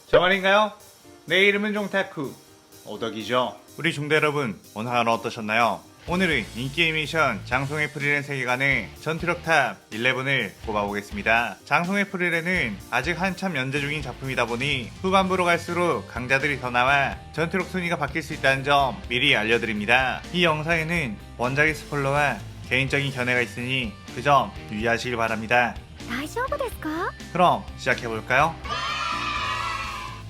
저 말인가요? 내 이름은 종타쿠 오덕이죠. 우리 중대 여러분, 오늘 하루 어떠셨나요? 오늘은 인기 애니메이션 장송의 프리랜 세계관의 전투력탑 11을 뽑아보겠습니다. 장송의 프리랜은 아직 한참 연재 중인 작품이다 보니 후반부로 갈수록 강자들이 더 나와 전투력 순위가 바뀔 수 있다는 점 미리 알려드립니다. 이 영상에는 원작의 스포일러와 개인적인 견해가 있으니 그 점 유의하시길 바랍니다. 大丈夫ですか? 그럼 시작해볼까요?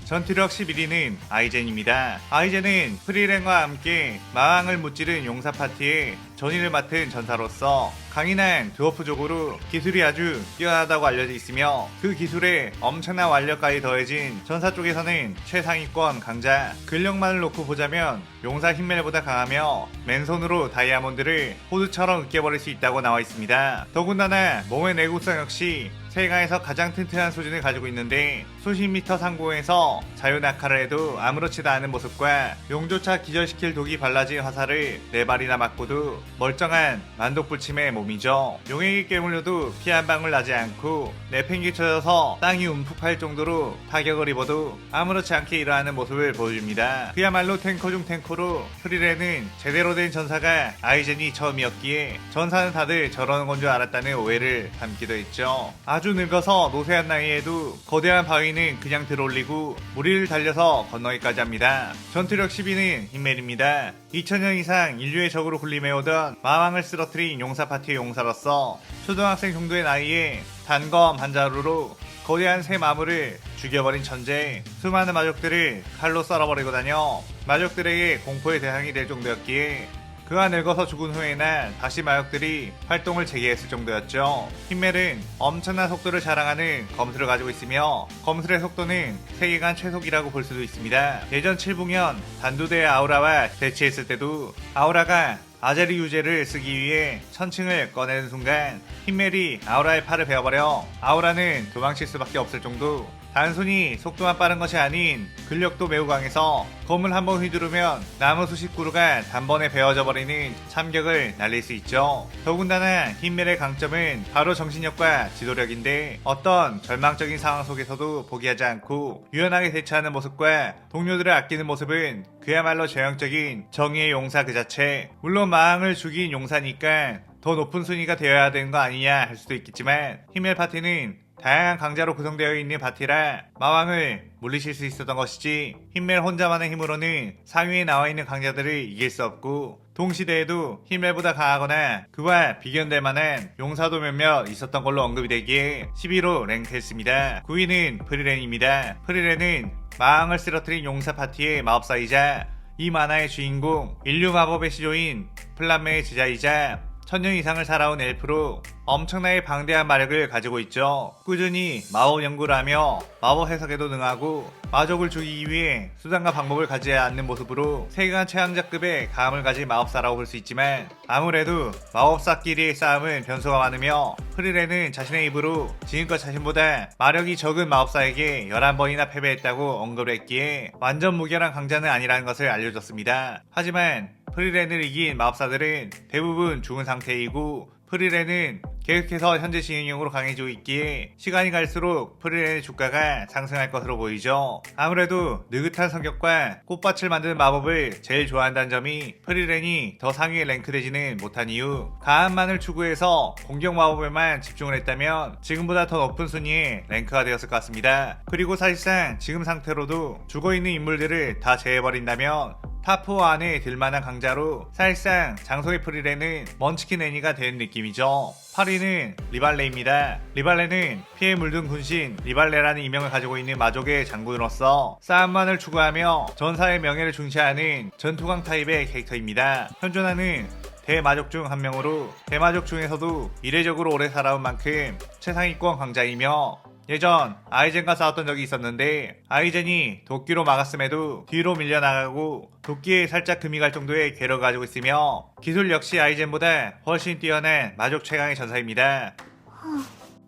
전투력 11위는 아이젠입니다. 아이젠은 프리랜과 함께 마왕을 무찌른 용사 파티의 전위를 맡은 전사로서 강인한 드워프족으로 기술이 아주 뛰어나다고 알려져 있으며 그 기술에 엄청난 완력까지 더해진 전사 쪽에서는 최상위권 강자. 근력만을 놓고 보자면 용사 힘멜보다 강하며 맨손으로 다이아몬드를 호두처럼 으깨버릴 수 있다고 나와 있습니다. 더군다나 몸의 내구성 역시 세계에서 가장 튼튼한 수준을 가지고 있는데 수십 미터 상공에서 자유낙하를 해도 아무렇지도 않은 모습과 용조차 기절시킬 독이 발라진 화살을 4발이나 맞고도 멀쩡한 만독불침의 몸이죠. 용에게 깨물려도 피 한 방울 나지 않고 내팽개쳐져서 땅이 움푹할 정도로 타격을 입어도 아무렇지 않게 일어나는 모습을 보여줍니다. 그야말로 탱커 중 탱커로 프리랜은 제대로 된 전사가 아이젠이 처음이었기에 전사는 다들 저러는 건 줄 알았다는 오해를 담기도 했죠. 아주 늙어서 노쇠한 나이에도 거대한 바위는 그냥 들어올리고 무리를 달려서 건너기까지 합니다. 전투력 10위는 힘멜입니다. 2000년 이상 인류의 적으로 군림해오던 마왕을 쓰러뜨린 용사 파티의 용사로서 초등학생 정도의 나이에 단검 한 자루로 거대한 새 마물을 죽여버린 천재. 수많은 마족들을 칼로 썰어버리고 다녀 마족들에게 공포의 대상이 될 정도였기에 그가 늙어서 죽은 후에나 다시 마족들이 활동을 재개했을 정도였죠. 힘멜은 엄청난 속도를 자랑하는 검술을 가지고 있으며 검술의 속도는 세계관 최속이라고 볼 수도 있습니다. 예전 7부년 단두대의 아우라와 대치했을 때도 아우라가 아제리 유제를 쓰기 위해 천칭을 꺼내는 순간 힘멜이 아우라의 팔을 베어버려 아우라는 도망칠 수밖에 없을 정도. 단순히 속도만 빠른 것이 아닌 근력도 매우 강해서 검을 한번 휘두르면 나무 수십 그루가 단번에 베어져 버리는 참격을 날릴 수 있죠. 더군다나 힘멜의 강점은 바로 정신력과 지도력인데 어떤 절망적인 상황 속에서도 포기하지 않고 유연하게 대처하는 모습과 동료들을 아끼는 모습은 그야말로 전형적인 정의의 용사 그 자체. 물론 마왕을 죽인 용사니까 더 높은 순위가 되어야 되는 거 아니냐 할 수도 있겠지만 힘멜 파티는 다양한 강자로 구성되어 있는 파티라 마왕을 물리칠 수 있었던 것이지 힘멜 혼자만의 힘으로는 상위에 나와 있는 강자들을 이길 수 없고 동시대에도 힘멜보다 강하거나 그와 비견될 만한 용사도 몇몇 있었던 걸로 언급이 되기에 11로 랭크했습니다. 9위는 프리랜입니다. 프리랜은 마왕을 쓰러뜨린 용사 파티의 마법사이자 이 만화의 주인공 인류 마법의 시조인 플란메의 제자이자 1000년 이상을 살아온 엘프로 엄청나게 방대한 마력을 가지고 있죠. 꾸준히 마법 연구를 하며 마법 해석에도 능하고 마족을 죽이기 위해 수단과 방법을 가지지 않는 모습으로 세계관 최강자급의 감을 가진 마법사라고 볼 수 있지만 아무래도 마법사끼리의 싸움은 변수가 많으며 프리랜은 자신의 입으로 지금껏 자신보다 마력이 적은 마법사에게 11번이나 패배했다고 언급을 했기에 완전 무결한 강자는 아니라는 것을 알려줬습니다. 하지만 프리랜을 이긴 마법사들은 대부분 죽은 상태이고 프리랜은 계속해서 현재 진행형으로 강해지고 있기에 시간이 갈수록 프리랜의 주가가 상승할 것으로 보이죠. 아무래도 느긋한 성격과 꽃밭을 만드는 마법을 제일 좋아한다는 점이 프리랜이 더 상위에 랭크되지는 못한 이유. 강함만을 추구해서 공격 마법에만 집중을 했다면 지금보다 더 높은 순위에 랭크가 되었을 것 같습니다. 그리고 사실상 지금 상태로도 죽어있는 인물들을 다 제해버린다면 탑4 안에 들만한 강자로 사실상 장소의 프리랜은 먼치킨 애니가 된 느낌이죠. 8위는 리발레입니다. 리발레는 피에 물든 군신 리발레라는 이명을 가지고 있는 마족의 장군으로서 싸움만을 추구하며 전사의 명예를 중시하는 전투강 타입의 캐릭터입니다. 현존하는 대마족 중 한 명으로 대마족 중에서도 이례적으로 오래 살아온 만큼 최상위권 강자이며 예전 아이젠과 싸웠던 적이 있었는데 아이젠이 도끼로 막았음에도 뒤로 밀려나가고 도끼에 살짝 금이 갈 정도의 괴력을 가지고 있으며 기술 역시 아이젠보다 훨씬 뛰어난 마족 최강의 전사입니다.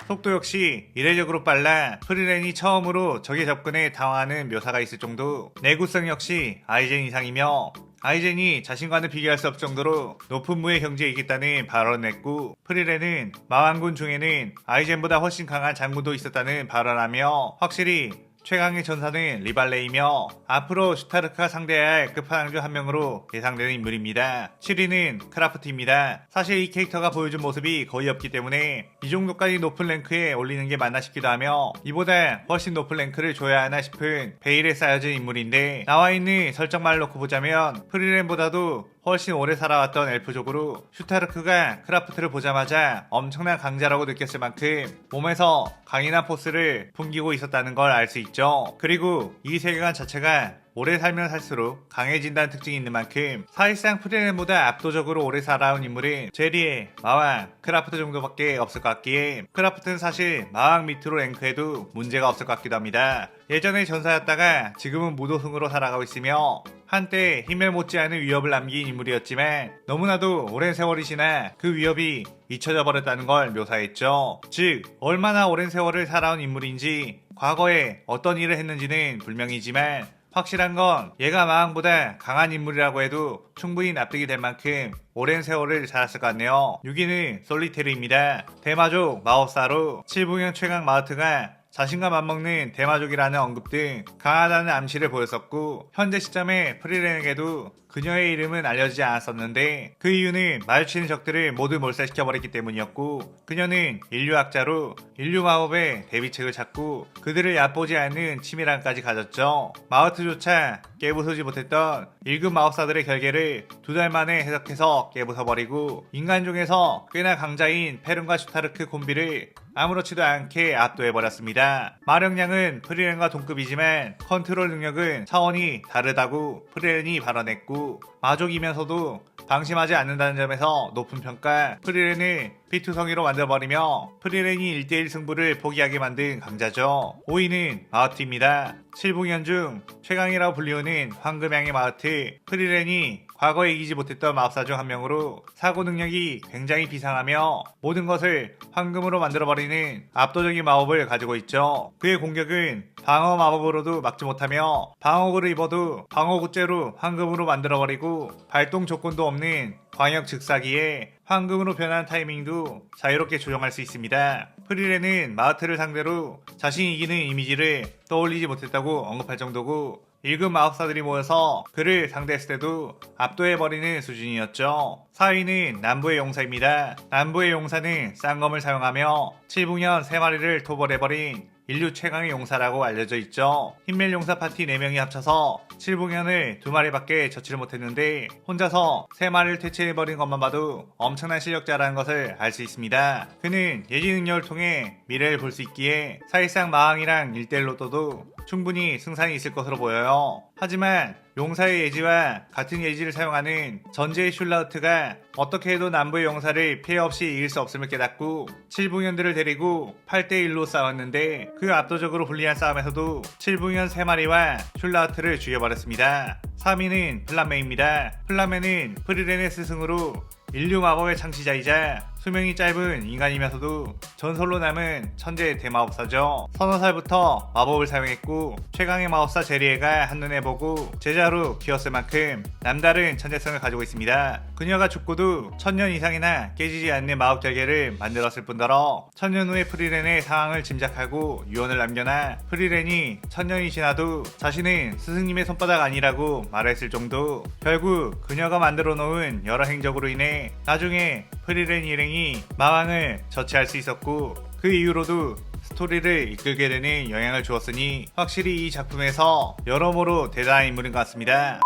속도 역시 이례적으로 빨라 프리랜이 처음으로 적의 접근에 당황하는 묘사가 있을 정도. 내구성 역시 아이젠 이상이며 아이젠이 자신과는 비교할 수 없을 정도로 높은 무의 경지에 있겠다는 발언을 했고, 프리랜은 마왕군 중에는 아이젠보다 훨씬 강한 장군도 있었다는 발언하며 확실히 최강의 전사는 리발레이며 앞으로 슈타르크가 상대해야 할 끝판왕 중 한 명으로 예상되는 인물입니다. 7위는 크라프트입니다. 사실 이 캐릭터가 보여준 모습이 거의 없기 때문에 이 정도까지 높은 랭크에 올리는 게 맞나 싶기도 하며 이보다 훨씬 높은 랭크를 줘야 하나 싶은 베일에 쌓여진 인물인데 나와있는 설정만을 놓고 보자면 프리렌보다도 훨씬 오래 살아왔던 엘프족으로 슈타르크가 크라프트를 보자마자 엄청난 강자라고 느꼈을 만큼 몸에서 강인한 포스를 풍기고 있었다는 걸 알 수 있죠. 그리고 이 세계관 자체가 오래 살면 살수록 강해진다는 특징이 있는 만큼 사실상 프리렌보다 압도적으로 오래 살아온 인물은 제리에, 마왕, 크라프트 정도밖에 없을 것 같기에 크라프트는 사실 마왕 밑으로 랭크해도 문제가 없을 것 같기도 합니다. 예전에 전사였다가 지금은 무도승으로 살아가고 있으며 한때 힘을 못지않은 위협을 남긴 인물이었지만 너무나도 오랜 세월이 지나 그 위협이 잊혀져 버렸다는 걸 묘사했죠. 즉 얼마나 오랜 세월을 살아온 인물인지 과거에 어떤 일을 했는지는 불명이지만 확실한 건 얘가 마왕보다 강한 인물이라고 해도 충분히 납득이 될 만큼 오랜 세월을 살았을 것 같네요. 6위는 솔리테르입니다. 대마족 마법사로 7부년 최강 마우트가 자신과 맞먹는 대마족이라는 언급 등 강하다는 암시를 보였었고 현재 시점에 프리렌에게도 그녀의 이름은 알려지지 않았었는데 그 이유는 마주치는 적들을 모두 몰살시켜버렸기 때문이었고 그녀는 인류학자로 인류 마법의 대비책을 찾고 그들을 얕보지 않는 치밀함까지 가졌죠. 마우트조차 깨부수지 못했던 1급 마법사들의 결계를 2달 만에 해석해서 깨부숴버리고 인간 중에서 꽤나 강자인 페룬과 슈타르크 콤비를 아무렇지도 않게 압도해버렸습니다. 마력량은 프리렌과 동급이지만 컨트롤 능력은 차원이 다르다고 프리렌이 발언했고 마족이면서도 방심하지 않는다는 점에서 높은 평가, 프리렌을 피투성이로 만들어버리며 프리렌이 1대1 승부를 포기하게 만든 강자죠. 5위는 마우트입니다. 7부년 중 최강이라고 불리우는 황금양의 마우트, 프리렌이 과거에 이기지 못했던 마법사 중 한 명으로 사고 능력이 굉장히 비상하며 모든 것을 황금으로 만들어버리는 압도적인 마법을 가지고 있죠. 그의 공격은 방어 마법으로도 막지 못하며 방어구를 입어도 방어구째로 황금으로 만들어버리고 발동 조건도 없는 광역 즉사기에 황금으로 변하는 타이밍도 자유롭게 조정할 수 있습니다. 프리렌은 마우트를 상대로 자신이 이기는 이미지를 떠올리지 못했다고 언급할 정도고 1급 마법사들이 모여서 그를 상대했을 때도 압도해버리는 수준이었죠. 4위는 남부의 용사입니다. 남부의 용사는 쌍검을 사용하며 7부년 3마리를 토벌해버린 인류 최강의 용사라고 알려져 있죠. 힘멜 용사 파티 4명이 합쳐서 7부년을 2마리밖에 젖지를 못했는데 혼자서 3마리를 퇴치해버린 것만 봐도 엄청난 실력자라는 것을 알 수 있습니다. 그는 예지 능력을 통해 미래를 볼 수 있기에 사실상 마왕이랑 1대1로 떠도 충분히 승산이 있을 것으로 보여요. 하지만 용사의 예지와 같은 예지를 사용하는 전제의 슐라우트가 어떻게 해도 남부의 용사를 피해 없이 이길 수 없음을 깨닫고 7부년들을 데리고 8대1로 싸웠는데 그 압도적으로 불리한 싸움에서도 7부년 3마리와 슐라우트를 죽여버렸습니다. 3위는 플라메입니다. 플라메는 프리렌의 스승으로 인류 마법의 창시자이자 수명이 짧은 인간이면서도 전설로 남은 천재 대마법사죠. 서너 살부터 마법을 사용했고 최강의 마법사 제리에가 한눈에 보고 제자로 키웠을 만큼 남다른 천재성을 가지고 있습니다. 그녀가 죽고도 1000년 이상이나 깨지지 않는 마법 결계를 만들었을 뿐더러 1000년 후의 프리렌의 상황을 짐작하고 유언을 남겨놔 프리렌이 1000년이 지나도 자신은 스승님의 손바닥 아니라고 말했을 정도. 결국 그녀가 만들어 놓은 여러 행적으로 인해 나중에 프리렌 일행이 마왕을 저치할 수 있었고 그 이후로도 스토리를 이끌게 되는 영향을 주었으니 확실히 이 작품에서 여러모로 대단한 인물인 것 같습니다.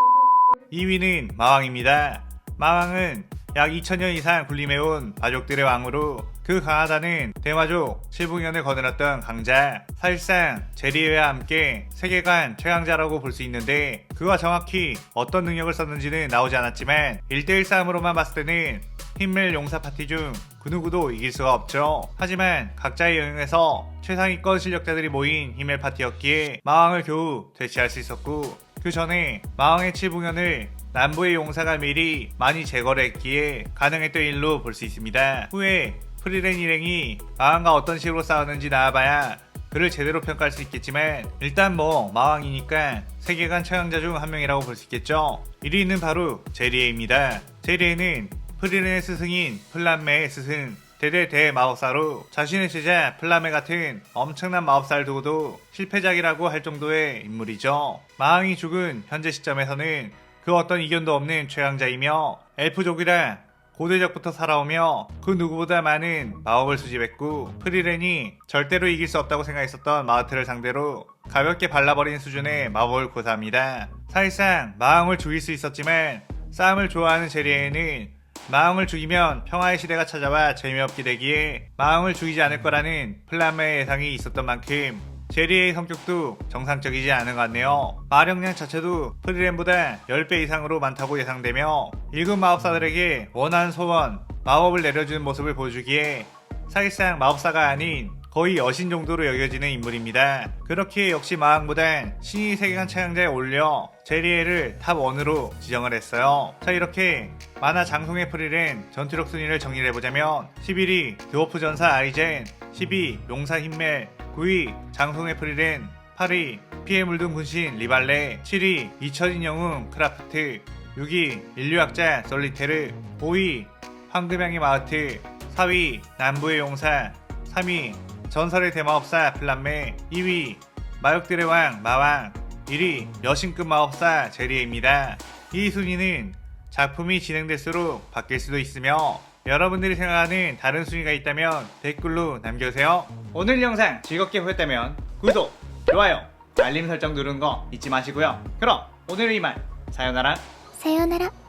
2위는 마왕입니다. 마왕은 약 2000년 이상 군림해온 마족들의 왕으로 그 강하다는 대마족 7부년을 거느렸던 강자, 사실상 제리에와 함께 세계관 최강자라고 볼 수 있는데 그와 정확히 어떤 능력을 썼는지는 나오지 않았지만 1대1 싸움으로만 봤을 때는 힘멜 용사 파티 중 그 누구도 이길 수가 없죠. 하지만 각자의 영역에서 최상위권 실력자들이 모인 힘멜 파티였기에 마왕을 겨우 대치할 수 있었고 그 전에 마왕의 7부년을 남부의 용사가 미리 많이 제거를 했기에 가능했던 일로 볼 수 있습니다. 후에 프리렌 일행이 마왕과 어떤 식으로 싸웠는지 나와봐야 그를 제대로 평가할 수 있겠지만 일단 마왕이니까 세계관 최강자 중 한 명이라고 볼 수 있겠죠. 1위는 바로 제리에입니다. 제리에는 프리렌의 스승인 플란메의 스승 대대 대마법사로 자신의 제자 플라메 같은 엄청난 마법사를 두고도 실패작이라고 할 정도의 인물이죠. 마왕이 죽은 현재 시점에서는 그 어떤 이견도 없는 최강자이며 엘프족이라 고대적부터 살아오며 그 누구보다 많은 마법을 수집했고 프리렌이 절대로 이길 수 없다고 생각했었던 마우트를 상대로 가볍게 발라버린 수준의 마법을 구사합니다. 사실상 마왕을 죽일 수 있었지만 싸움을 좋아하는 제리에는 마왕을 죽이면 평화의 시대가 찾아와 재미없게 되기에 마왕을 죽이지 않을 거라는 플라메의 예상이 있었던 만큼 제리의 성격도 정상적이지 않은 것 같네요. 마력량 자체도 프리렌보다 10배 이상으로 많다고 예상되며 1급 마법사들에게 원하는 소원, 마법을 내려주는 모습을 보여주기에 사실상 마법사가 아닌 거의 여신 정도로 여겨지는 인물입니다. 그렇게 역시 마왕보단 신이 세계관 최강자에 올려 제리에를 탑1으로 지정을 했어요. 자, 이렇게 만화 장송의 프릴은 전투력 순위를 정리를 해보자면 11위 드워프 전사 아이젠, 12위 용사 힘멜, 9위 장송의 프릴은, 8위 피에 물든 군신 리발레, 7위 잊혀진 영웅 크라프트, 6위 인류학자 솔리테르, 5위 황금향의 마우트, 4위 남부의 용사, 3위 전설의 대마법사 플란메, 2위 마육들의 왕 마왕, 1위 여신급 마법사 제리에입니다. 이 순위는 작품이 진행될수록 바뀔 수도 있으며 여러분들이 생각하는 다른 순위가 있다면 댓글로 남겨주세요. 오늘 영상 즐겁게 보셨다면 구독, 좋아요, 알림 설정 누르는 거 잊지 마시고요. 그럼 오늘은 이만 사요나라.さようなら。